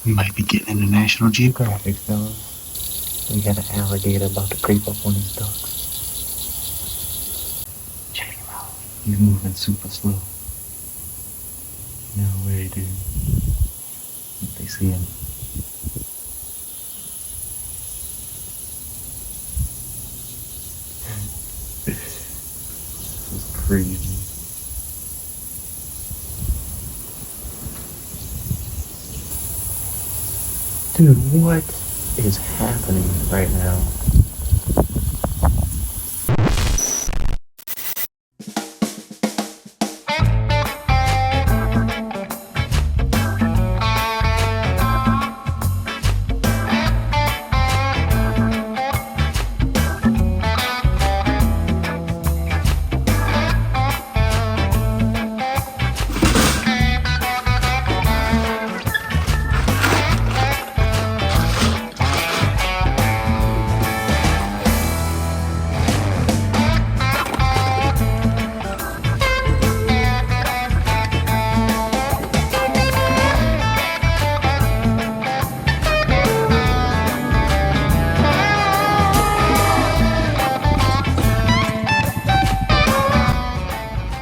We might be getting into National Geographic, fellas. We got an alligator about to creep up on these ducks. Check him out. He's moving super slow. No way, dude. If they see him. This is crazy. Dude, what is happening right now?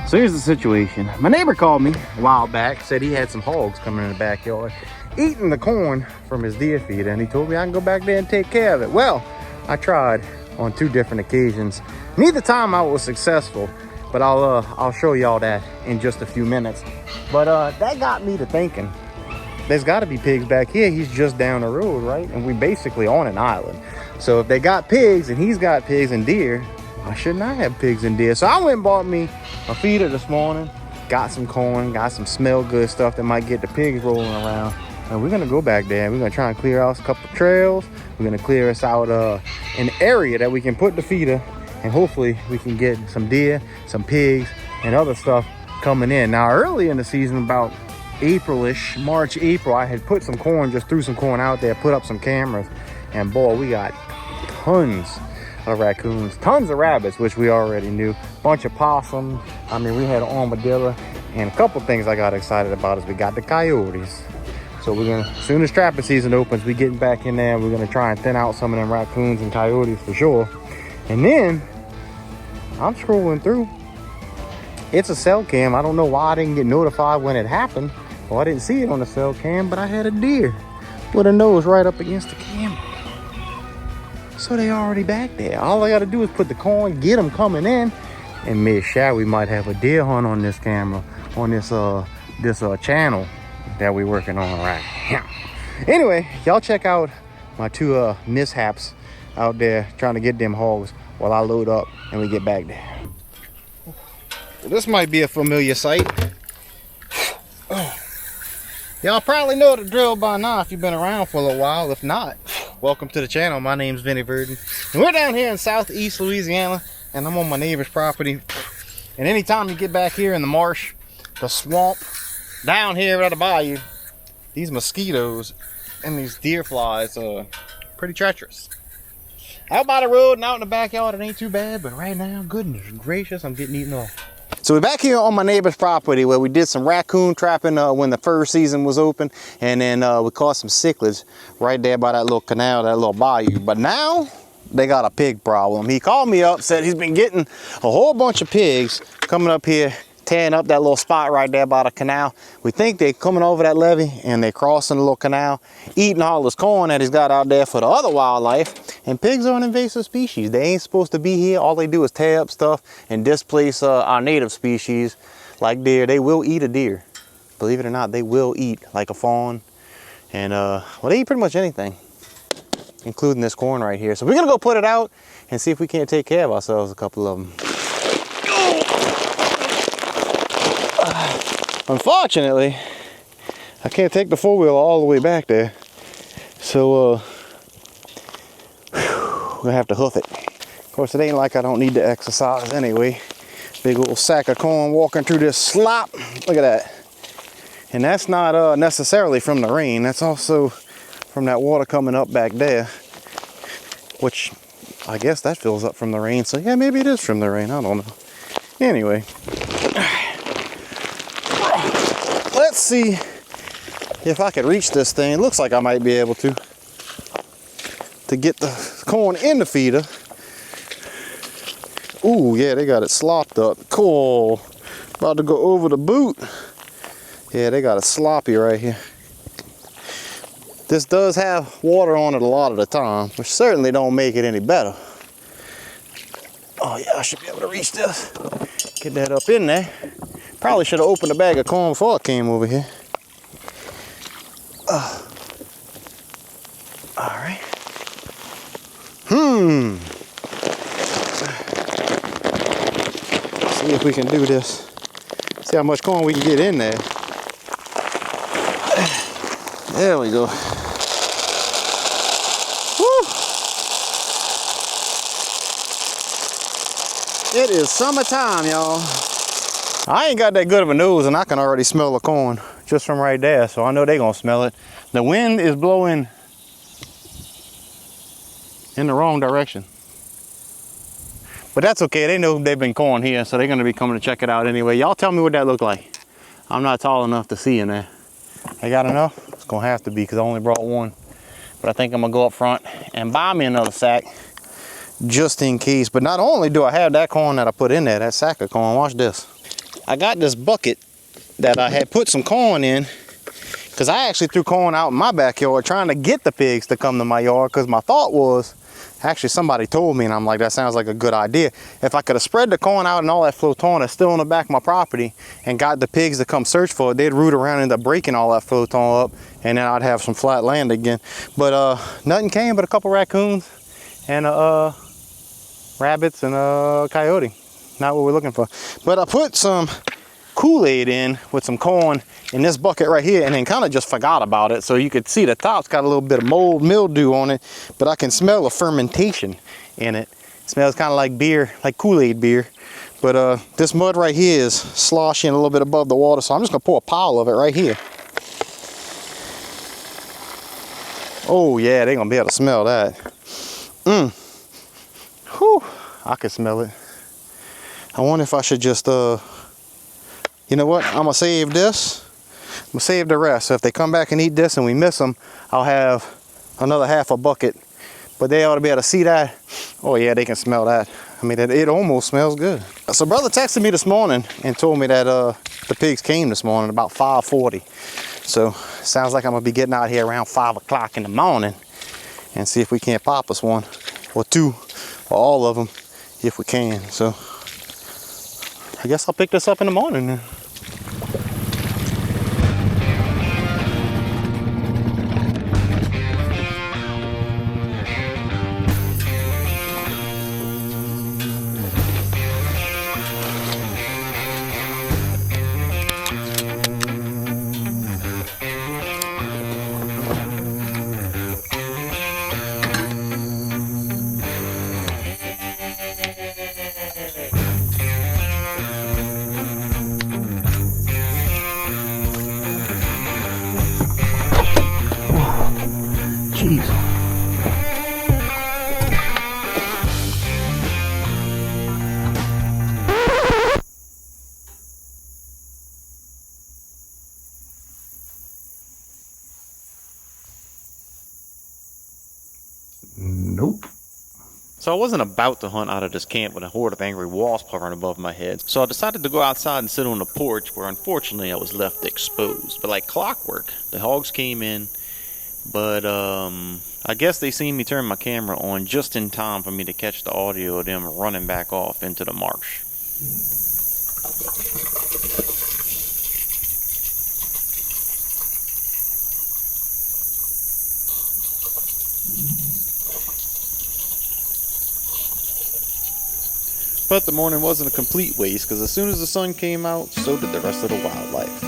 So here's the situation. My neighbor called me a while back, said he had some hogs coming in the backyard, eating the corn from his deer feeder, and he told me I can go back there and take care of it. Well, I tried on 2 different occasions. Neither time I was successful, but I'll show y'all that in just a few minutes. But that got me to thinking, there's got to be pigs back here. He's just down the road, right? And we basically on an island. So if they got pigs and he's got pigs and deer, why shouldn't I have pigs and deer? So I went and bought me a feeder this morning, got some corn, got some smell good stuff that might get the pigs rolling around. And we're gonna go back there. We're gonna try and clear out a couple of trails. We're gonna clear us out an area that we can put the feeder, and hopefully we can get some deer, some pigs, and other stuff coming in. Now early in the season, about April-ish, March, April, I had put some corn, just threw some corn out there, put up some cameras, and boy, we got tons of raccoons, tons of rabbits, which we already knew, bunch of possums. I mean, we had an armadillo, and a couple things I got excited about is we got the coyotes. So we're gonna, as soon as trapping season opens, we getting back in there. We're gonna try and thin out some of them raccoons and coyotes for sure. And then I'm scrolling through. It's a cell cam. I don't know why I didn't get notified when it happened. Well, I didn't see it on the cell cam, but I had a deer with a nose right up against the camera. So they already back there. All I gotta do is put the corn, get them coming in, and mid-shot we might have a deer hunt on this camera, on this channel that we're working on right now. Anyway, y'all check out my 2 mishaps out there trying to get them hogs while I load up and we get back there. Well, this might be a familiar sight. Y'all probably know the drill by now if you've been around for a little while. If not, welcome to the channel. My name's Vinny Verdon, and we're down here in southeast Louisiana, and I'm on my neighbor's property. And anytime you get back here in the marsh, the swamp, down here at the bayou, these mosquitoes and these deer flies are pretty treacherous. Out by the road and out in the backyard, it ain't too bad, but right now, goodness gracious, I'm getting eaten off. So we're back here on my neighbor's property where we did some raccoon trapping when the fur season was open, and then we caught some cichlids right there by that little canal, that little bayou. But now they got a pig problem. He called me up, said he's been getting a whole bunch of pigs coming up here, tearing up that little spot right there by the canal. We think they're coming over that levee and they're crossing the little canal, eating all this corn that he's got out there for the other wildlife. And pigs are an invasive species. They ain't supposed to be here. All they do is tear up stuff and displace our native species like deer. They will eat a deer. Believe it or not, they will eat like a fawn. And well, they eat pretty much anything, including this corn right here. So we're gonna go put it out and see if we can't take care of ourselves, a couple of them. Unfortunately, I can't take the 4-wheel all the way back there. So we're gonna have to hoof it. Of course, it ain't like I don't need to exercise anyway. Big old sack of corn walking through this slop. Look at that. And that's not necessarily from the rain. That's also from that water coming up back there, which I guess that fills up from the rain. So yeah, maybe it is from the rain. I don't know. Anyway, let's see if I could reach this thing, it looks like I might be able to get the corn in the feeder. Ooh, yeah, they got it slopped up. Cool. About to go over the boot. Yeah, they got it sloppy right here. This does have water on it a lot of the time, which certainly don't make it any better. Oh yeah, I should be able to reach this. Get that up in there. Probably should have opened a bag of corn before I came over here. All right. See if we can do this. See how much corn we can get in there. There we go. Woo! It is summertime, y'all. I ain't got that good of a nose, and I can already smell the corn just from right there, so I know they're gonna smell it. The wind is blowing in the wrong direction. But that's okay, they know they've been corn here, so they're gonna be coming to check it out anyway. Y'all tell me what that looked like. I'm not tall enough to see in there. I got enough? It's gonna have to be because I only brought one. But I think I'm gonna go up front and buy me another sack just in case. But not only do I have that corn that I put in there, that sack of corn, watch this. I got this bucket that I had put some corn in because I actually threw corn out in my backyard trying to get the pigs to come to my yard, because my thought was, actually somebody told me and I'm like, that sounds like a good idea. If I could have spread the corn out and all that floton that's still on the back of my property and got the pigs to come search for it, they'd root around and end up breaking all that floton up, and then I'd have some flat land again. But nothing came but a couple raccoons and rabbits and a coyote. Not what we're looking for. But I put some Kool-Aid in with some corn in this bucket right here, and then kind of just forgot about it. So you could see the top's got a little bit of mold, mildew on it, but I can smell the fermentation in it. It smells kind of like beer, like Kool-Aid beer. But this mud right here is sloshing a little bit above the water, so I'm just gonna pour a pile of it right here. Oh yeah, they're gonna be able to smell that. Whew, I can smell it. I wonder if I should just, you know what? I'm gonna save this. I'm gonna save the rest. So if they come back and eat this and we miss them, I'll have another half a bucket. But they ought to be able to see that. Oh yeah, they can smell that. I mean, it almost smells good. So brother texted me this morning and told me that the pigs came this morning about 5:40. So sounds like I'm gonna be getting out here around 5 o'clock in the morning and see if we can't pop us one or two or all of them if we can. So I guess I'll pick this up in the morning then. Nope. So I wasn't about to hunt out of this camp with a horde of angry wasps hovering above my head. So I decided to go outside and sit on the porch, where unfortunately I was left exposed. But like clockwork, the hogs came in, but I guess they seen me turn my camera on just in time for me to catch the audio of them running back off into the marsh. But the morning wasn't a complete waste, because as soon as the sun came out, so did the rest of the wildlife.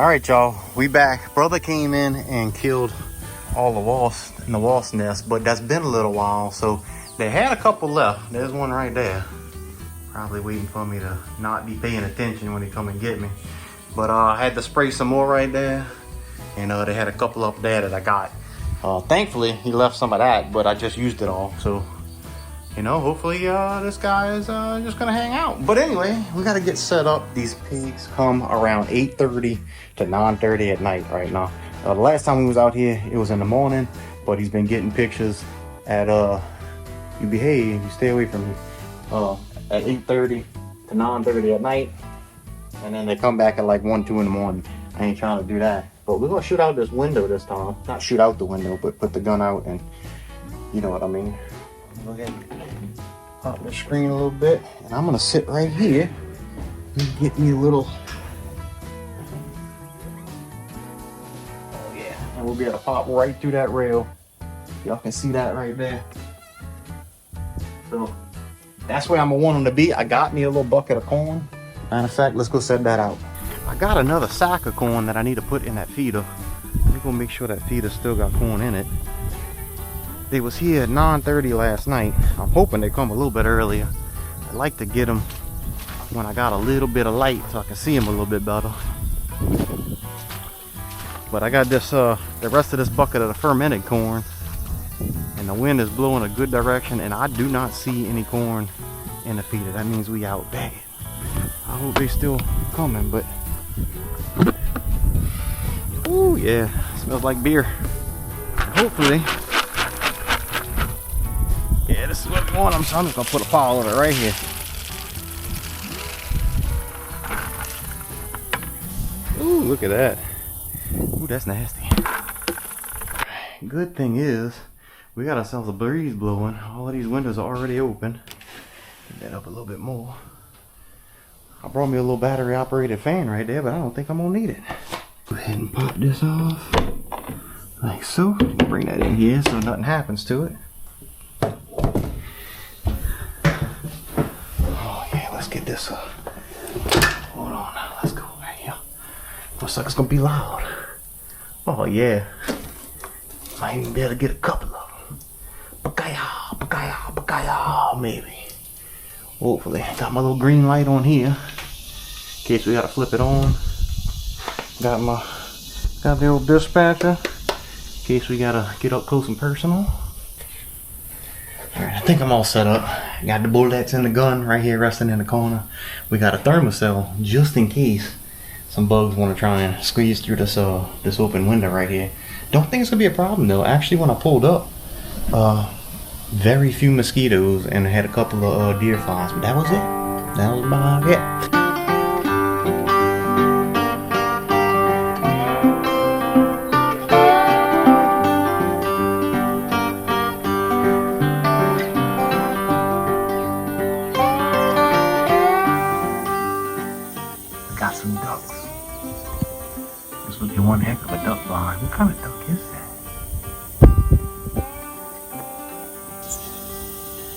All right, y'all, we back. Brother came in and killed all the wasps in the wasp nest, but that's been a little while, so they had a couple left. There's one right there, probably waiting for me to not be paying attention when he come and get me. But I had to spray some more right there, and they had a couple up there that I got. Thankfully, he left some of that, but I just used it all, so you know, hopefully this guy is just gonna hang out. But anyway, we gotta get set up. These pigs come around 8:30 to 9:30 at night right now. The last time we was out here, it was in the morning, but he's been getting pictures at you behave, you stay away from me, at 8:30 to 9:30 at night, and then they come back at like 1, 2 in the morning. I ain't trying to do that, but we're gonna shoot out this window this time. Not shoot out the window, but put the gun out, and you know what I mean. Go ahead and pop the screen a little bit, and I'm gonna sit right here and get me a little. Oh yeah, and we'll be able to pop right through that rail. Y'all can see that right there. So that's where I'm gonna want them to be. I got me a little bucket of corn. Matter of fact, let's go set that out. I got another sack of corn that I need to put in that feeder. We're gonna make sure that feeder still got corn in it. They was here at 9:30 last night. I'm hoping they come a little bit earlier. I like to get them when I got a little bit of light so I can see them a little bit better. But I got this, the rest of this bucket of the fermented corn, and the wind is blowing a good direction, and I do not see any corn in the feeder. That means we out bad. I hope they still coming, but ooh yeah, smells like beer. Hopefully. Yeah, this is what we want them, so I'm just gonna put a pile of it right here. Ooh, look at that. Ooh, that's nasty. Good thing is, we got ourselves a breeze blowing. All of these windows are already open. Get that up a little bit more. I brought me a little battery operated fan right there, but I don't think I'm gonna need it. Go ahead and pop this off, like so. Bring that in here so nothing happens to it. Get this up. Hold on now, let's go right here. Looks like it's gonna be loud. Oh yeah. Might even be able to get a couple of them. Bakaya, bakaya, bakaya, maybe. Hopefully. Got my little green light on here. In case we gotta flip it on. Got the old dispatcher. In case we gotta get up close and personal. Alright, I think I'm all set up. Got the bullets in the gun right here resting in the corner. We got a thermocell just in case some bugs want to try and squeeze through this open window right here. Don't think it's gonna be a problem though. Actually, when I pulled up, very few mosquitoes, and I had a couple of deer flies, but that was it. That was about it. Got some ducks. This would be one heck of a duck blind. What kind of duck is that?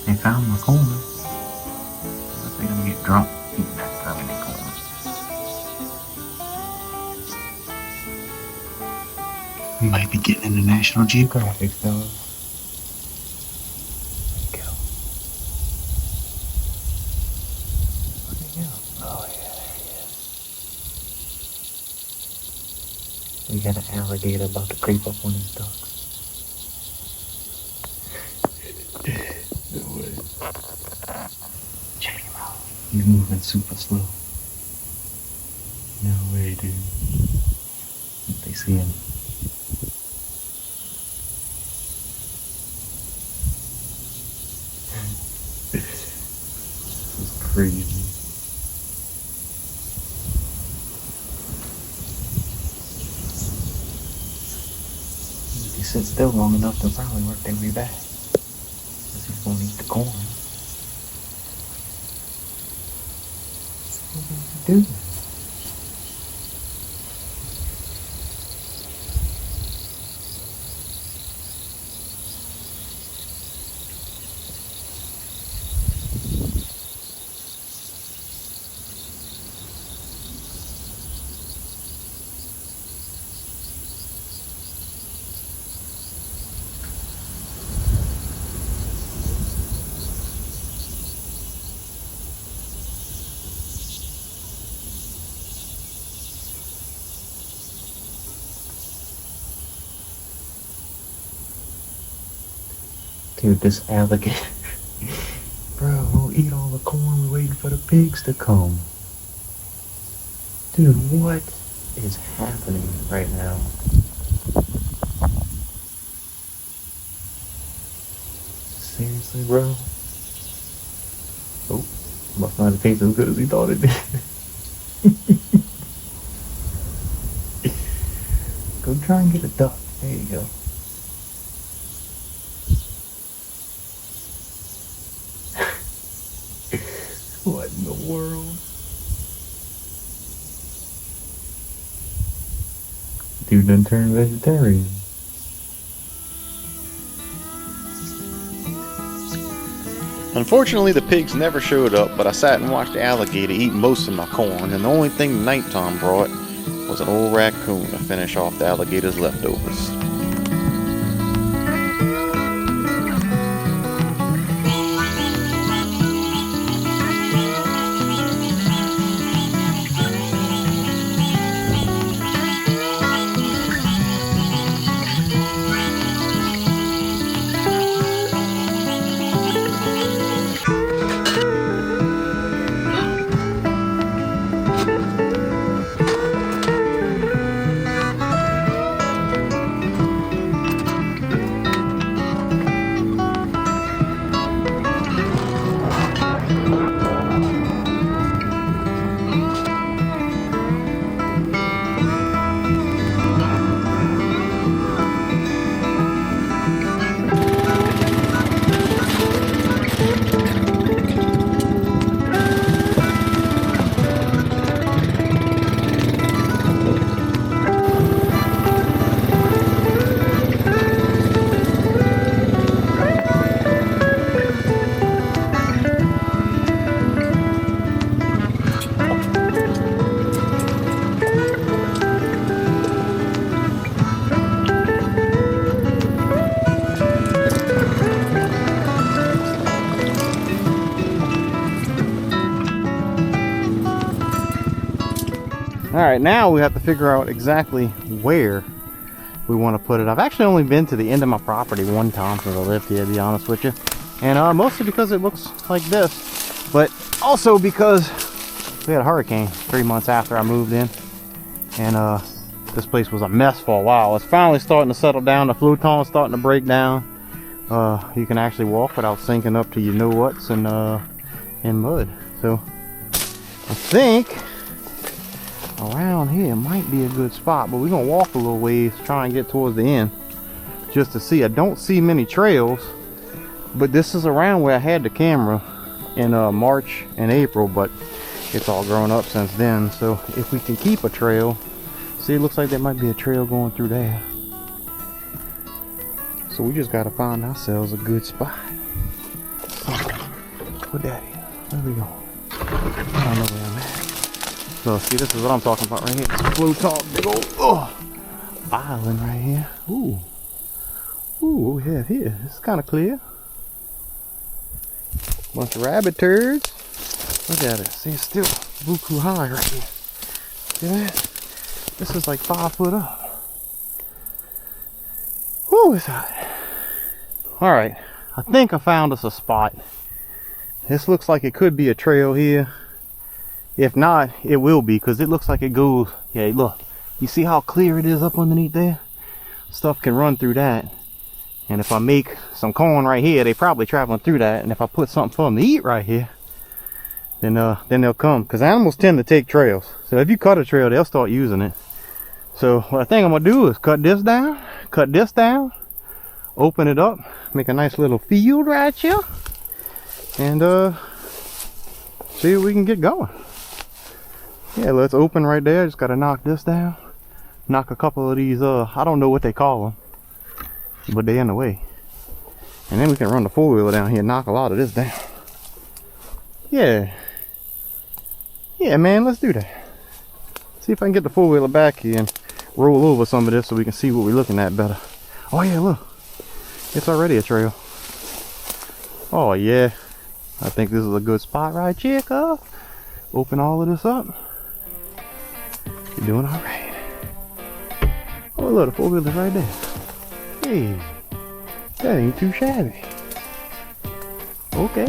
They found my corn. I think I'm gonna get drunk eating that fermented corn. We might be getting into National Geographic, fellas. We got an alligator about to creep up on these ducks. No way. Check him out. He's moving super slow. No way, dude. They see him. This is crazy. Sit still long enough, they'll probably work their way back. Because he's gonna eat the corn. What do you do? Dude, this alligator. Bro, we'll eat all the corn. We're waiting for the pigs to come. Dude, what is happening right now? Seriously, bro? Oh, must not have tasted as good as he thought it did. Go try and get a duck. There you go. What in the world? Dude done turned vegetarian. Unfortunately, the pigs never showed up, but I sat and watched the alligator eat most of my corn, and the only thing the nighttime brought was an old raccoon to finish off the alligator's leftovers. Alright, now we have to figure out exactly where we want to put it. I've actually only been to the end of my property one time since I lived here, to be honest with you. And mostly because it looks like this, but also because we had a hurricane 3 months after I moved in. And this place was a mess for a while. It's finally starting to settle down. The futon's starting to break down. You can actually walk without sinking up to your know-whats and in mud. So I think around here might be a good spot, but we're gonna walk a little ways, try and get towards the end just to see. I don't see many trails, but this is around where I had the camera in March and April, but it's all grown up since then. So if we can keep a trail, see, it looks like there might be a trail going through there. So we just gotta find ourselves a good spot. So, put that in. Where we going? I don't know where I'm at. So see, this is what I'm talking about right here. This blue top, big old island right here. Ooh, ooh, what we have here? This is kind of clear. Bunch of rabbit turds. Look at it. See, it's still buku high right here. See that? This is like 5 foot up. Ooh, it's hot. All right, I think I found us a spot. This looks like it could be a trail here. If not, it will be, because it looks like it goes. Yeah, look, you see how clear it is up underneath there? Stuff can run through that. And if I make some corn right here, they probably traveling through that. And if I put something for them to eat right here, then they'll come, because animals tend to take trails. So if you cut a trail, they'll start using it. So what I think I'm gonna do is cut this down, open it up, make a nice little field right here, and see if we can get going. Yeah, let's open right there. Just gotta knock this down, knock a couple of these I don't know what they call them, but they're in the way. And then we can run the 4-wheeler down here and knock a lot of this down. Yeah man, let's do that. See if I can get the 4-wheeler back here and roll over some of this so we can see what we're looking at better. Oh yeah, look, it's already a trail. Oh yeah, I think this is a good spot right here, cuz. Open all of this up. You're doing all right. Oh look, the 4-wheeler's right there. Hey, that ain't too shabby. Okay.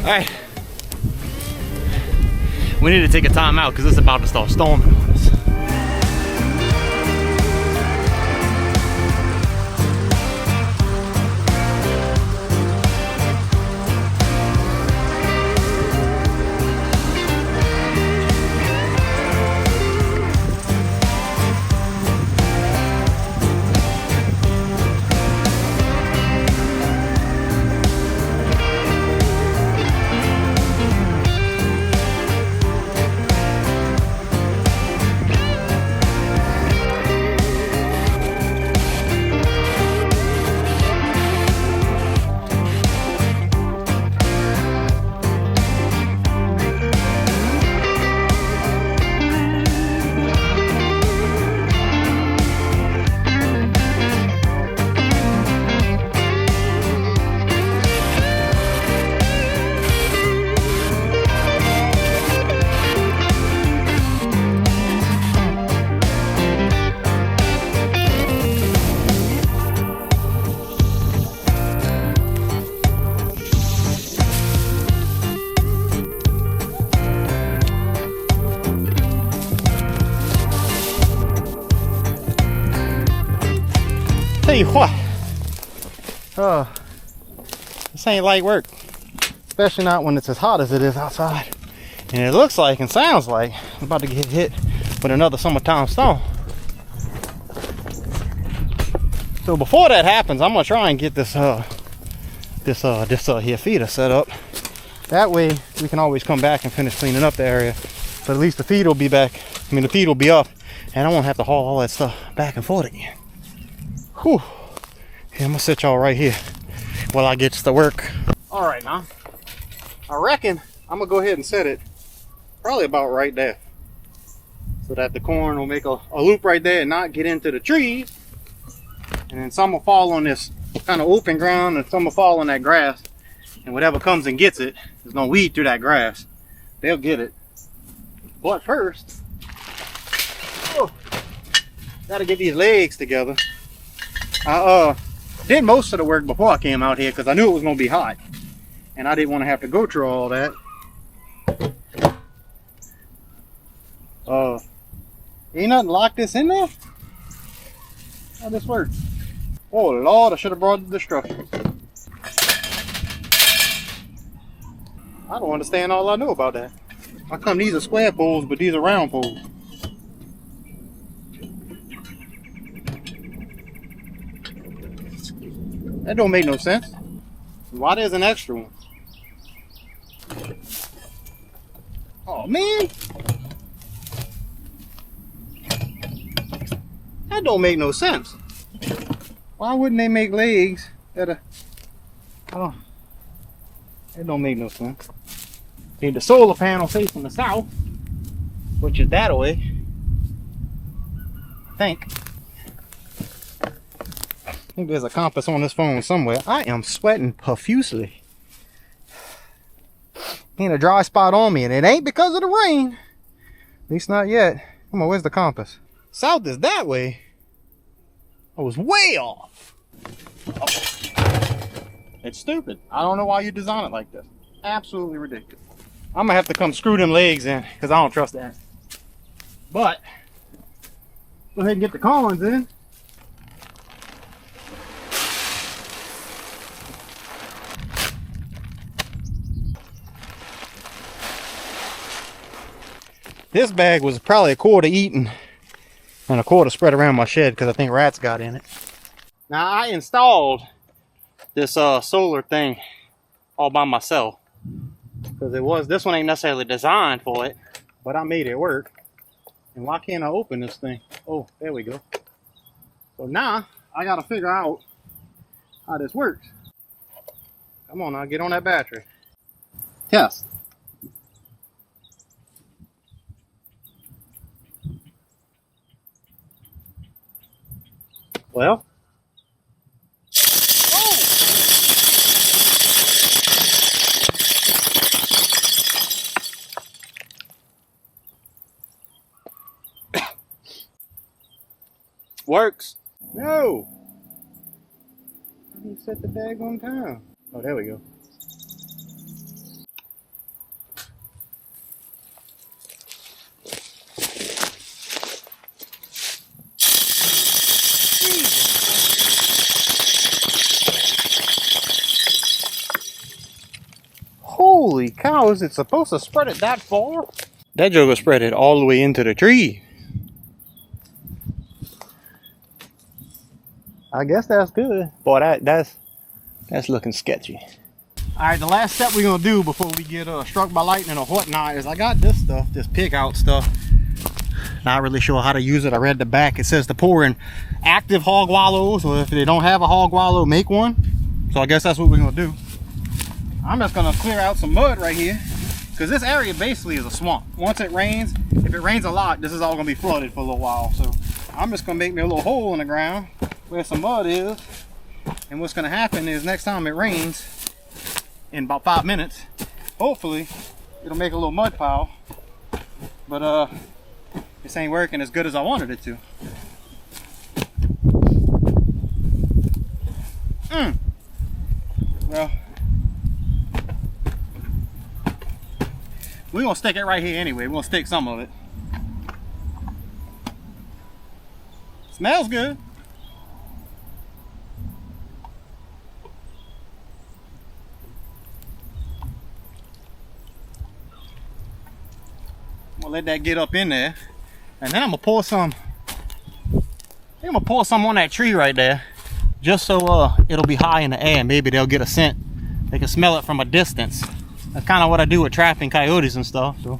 Alright, we need to take a time out because it's about to start storming on us. Tell you what, this ain't light work, especially not when it's as hot as it is outside. And it looks like and sounds like I'm about to get hit with another summertime storm. So before that happens, I'm gonna try and get this here feeder set up. That way we can always come back and finish cleaning up the area. But at least the feed will be back. I mean, the feed will be up, and I won't have to haul all that stuff back and forth again. Whew. Yeah, I'm gonna sit y'all right here while I get to work. All right, now I reckon I'm gonna go ahead and set it probably about right there, so that the corn will make a loop right there and not get into the trees. And then some will fall on this kind of open ground, and some will fall on that grass. And whatever comes and gets it is gonna weed through that grass. They'll get it. But first, gotta get these legs together. I did most of the work before I came out here because I knew it was gonna be hot, and I didn't want to have to go through all that. Ain't nothing lock this in there? How this work? Oh Lord, I should have brought the destruction. I don't understand all I know about that. How come these are square poles, but these are round poles? That don't make no sense. Why there's an extra one? Oh man! That don't make no sense. Why wouldn't they make legs that are... Oh. It don't make no sense. See, the solar panel facing the south, which is that way. I think there's a compass on this phone somewhere. I am sweating profusely. Ain't a dry spot on me, and it ain't because of the rain. At least not yet. Come on, where's the compass? South is that way. I was way off. Oh. It's stupid. I don't know why you design it like this. Absolutely ridiculous. I'm gonna have to come screw them legs in because I don't trust that. But go ahead and get the Collins in. This bag was probably a quarter eaten and a quarter spread around my shed because I think rats got in it. Now I installed this solar thing all by myself because this one ain't necessarily designed for it, but I made it work. And why can't I open this thing? Oh, there we go. So now I gotta figure out how this works. Come on now, get on that battery. Test. Well, oh! Works. No. I didn't set the daggone time. Oh, there we go. Holy cow, is it supposed to spread it that far? That joker spread it all the way into the tree. I guess that's good. Boy, that's looking sketchy. Alright, the last step we're gonna do before we get struck by lightning or whatnot is I got this stuff, this pick out stuff. Not really sure how to use it. I read the back. It says to pour in active hog wallows, or if they don't have a hog wallow, make one. So I guess that's what we're gonna do. I'm just gonna clear out some mud right here because this area basically is a swamp. Once it rains, if it rains a lot, this is all gonna be flooded for a little while. So I'm just gonna make me a little hole in the ground where some mud is. And what's gonna happen is next time it rains, in about 5 minutes, hopefully it'll make a little mud pile. But this ain't working as good as I wanted it to. Well, we're gonna stick it right here anyway. We're gonna stick some of it. Smells good. I'm gonna let that get up in there. And then I'm gonna pour some. I'm gonna pour some on that tree right there. Just so it'll be high in the air. Maybe they'll get a scent. They can smell it from a distance. That's kind of what I do with trapping coyotes and stuff. So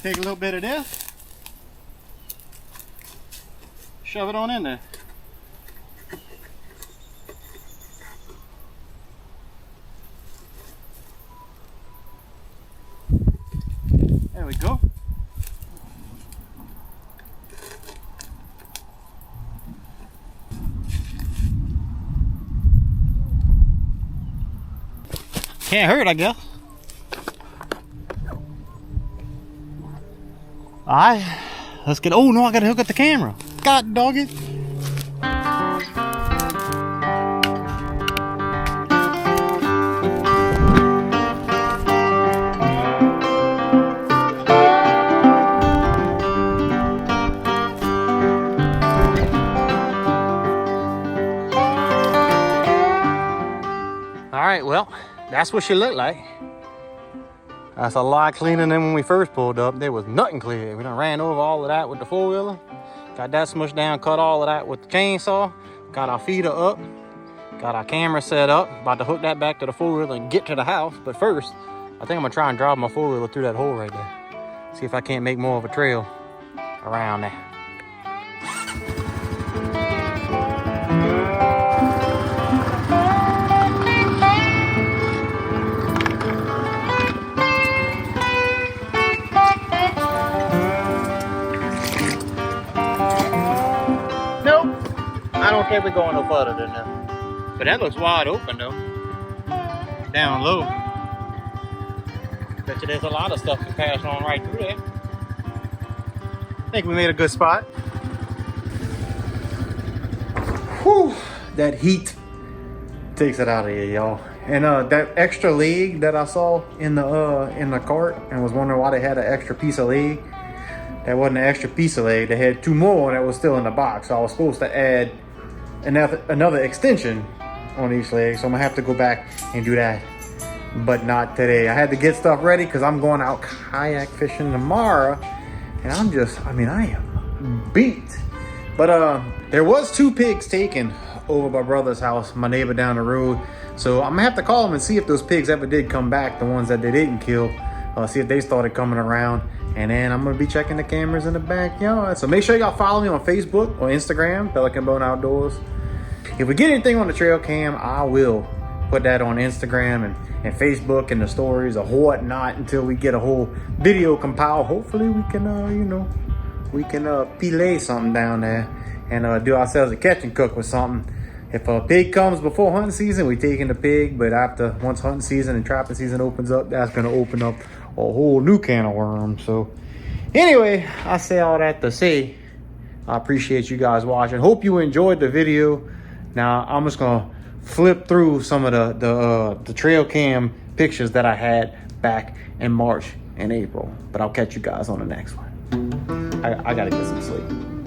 take a little bit of this, shove it on in there. There we go. Can't hurt, I guess. Alright, let's get. Oh no, I gotta hook up the camera. God dog it. Alright, well, that's what she looked like. That's a lot cleaner than when we first pulled up. There was nothing clear. We done ran over all of that with the four-wheeler. Got that smushed down, cut all of that with the chainsaw. Got our feeder up. Got our camera set up. About to hook that back to the four-wheeler and get to the house. But first, I think I'm gonna try and drive my four-wheeler through that hole right there. See if I can't make more of a trail around there. Okay, we're going no further than that. But that looks wide open though. Down low. Bet you there's a lot of stuff to pass on right through there. I think we made a good spot. Whew, that heat takes it out of here, y'all. And that extra leg that I saw in the cart and was wondering why they had an extra piece of leg. That wasn't an extra piece of leg. They had 2 more that was still in the box. So I was supposed to add another extension on each leg. So I'm gonna have to go back and do that, but not today. I had to get stuff ready because I'm going out kayak fishing tomorrow. And I am beat. But there was 2 pigs taken over my brother's house, my neighbor down the road. So I'm gonna have to call them and see if those pigs ever did come back, the ones that they didn't kill. See if they started coming around. And then I'm gonna be checking the cameras in the backyard. So make sure y'all follow me on Facebook or Instagram, Pelican Bone Outdoors. If we get anything on the trail cam, I will put that on Instagram and Facebook and the stories or whatnot until we get a whole video compiled. Hopefully we can, fillet something down there and do ourselves a catch and cook with something. If a pig comes before hunting season, we're taking the pig. But once hunting season and trapping season opens up, that's gonna open up a whole new can of worms. So anyway, I say all that to say I appreciate you guys watching. Hope you enjoyed the video. Now I'm just gonna flip through some of the trail cam pictures that I had back in March and April. But I'll catch you guys on the next one. I gotta get some sleep.